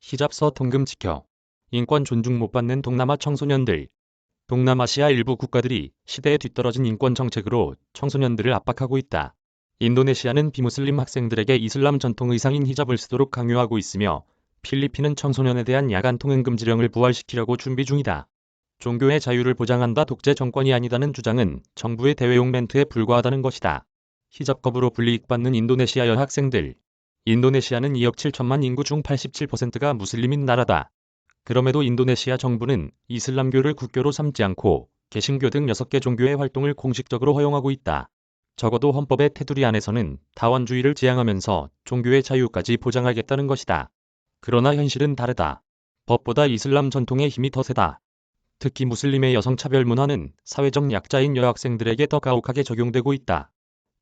히잡서 통금 지켜. 인권 존중 못 받는 동남아 청소년들. 동남아시아 일부 국가들이 시대에 뒤떨어진 인권 정책으로 청소년들을 압박하고 있다. 인도네시아는 비무슬림 학생들에게 이슬람 전통 의상인 히잡을 쓰도록 강요하고 있으며 필리핀은 청소년에 대한 야간 통행 금지령을 부활시키려고 준비 중이다. 종교의 자유를 보장한다 독재 정권이 아니다는 주장은 정부의 대외용 멘트에 불과하다는 것이다. 히잡겁으로 불이익받는 인도네시아 여학생들. 인도네시아는 2억 7천만 인구 중 87%가 무슬림인 나라다. 그럼에도 인도네시아 정부는 이슬람교를 국교로 삼지 않고 개신교 등 6개 종교의 활동을 공식적으로 허용하고 있다. 적어도 헌법의 테두리 안에서는 다원주의를 지향하면서 종교의 자유까지 보장하겠다는 것이다. 그러나 현실은 다르다. 법보다 이슬람 전통의 힘이 더 세다. 특히 무슬림의 여성차별 문화는 사회적 약자인 여학생들에게 더 가혹하게 적용되고 있다.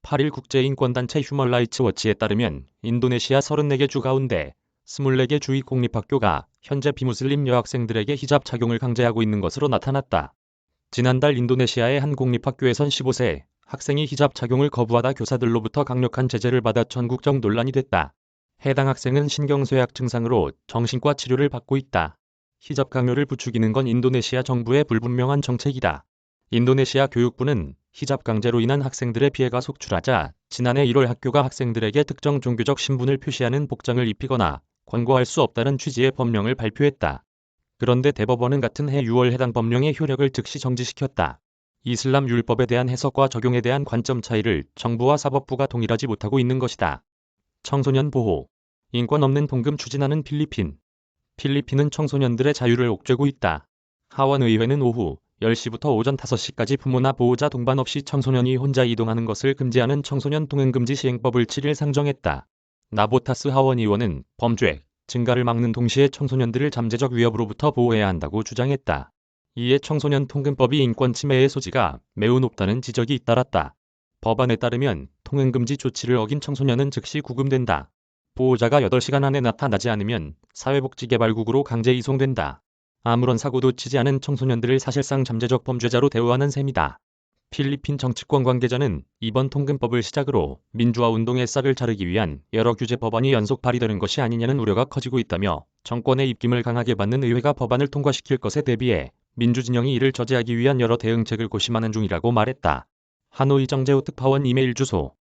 8일 국제인권단체 휴먼라이츠 워치에 따르면 인도네시아 34개 주 가운데 24개 주의 공립학교가 현재 비무슬림 여학생들에게 히잡 착용을 강제하고 있는 것으로 나타났다. 지난달 인도네시아의 한 공립학교에선 15세 학생이 히잡 착용을 거부하다 교사들로부터 강력한 제재를 받아 전국적 논란이 됐다. 해당 학생은 신경쇠약 증상으로 정신과 치료를 받고 있다. 히잡 강요를 부추기는 건 인도네시아 정부의 불분명한 정책이다. 인도네시아 교육부는 히잡 강제로 인한 학생들의 피해가 속출하자 지난해 1월 학교가 학생들에게 특정 종교적 신분을 표시하는 복장을 입히거나 권고할 수 없다는 취지의 법령을 발표했다. 그런데 대법원은 같은 해 6월 해당 법령의 효력을 즉시 정지시켰다. 이슬람 율법에 대한 해석과 적용에 대한 관점 차이를 정부와 사법부가 동일하지 못하고 있는 것이다. 청소년 보호. 인권 없는 통금 추진하는 필리핀. 필리핀은 청소년들의 자유를 옥죄고 있다. 하원의회는 오후 10시부터 오전 5시까지 부모나 보호자 동반 없이 청소년이 혼자 이동하는 것을 금지하는 청소년 통행금지 시행법을 7일 상정했다. 나보타스 하원의원은 범죄 증가를 막는 동시에 청소년들을 잠재적 위협으로부터 보호해야 한다고 주장했다. 이에 청소년 통금법이 인권 침해의 소지가 매우 높다는 지적이 잇따랐다. 법안에 따르면 통행금지 조치를 어긴 청소년은 즉시 구금된다. 보호자가 8시간 안에 나타나지 않으면 사회복지개발국으로 강제 이송된다. 아무런 사고도 치지 않은 청소년들을 사실상 잠재적 범죄자로 대우하는 셈이다. 필리핀 정치권 관계자는 이번 통금법을 시작으로 민주화 운동의 싹을 자르기 위한 여러 규제 법안이 연속 발의되는 것이 아니냐는 우려가 커지고 있다며 정권의 입김을 강하게 받는 의회가 법안을 통과시킬 것에 대비해 민주진영이 이를 저지하기 위한 여러 대응책을 고심하는 중이라고 말했다. 하노이 정재우 특파원 이메일 주소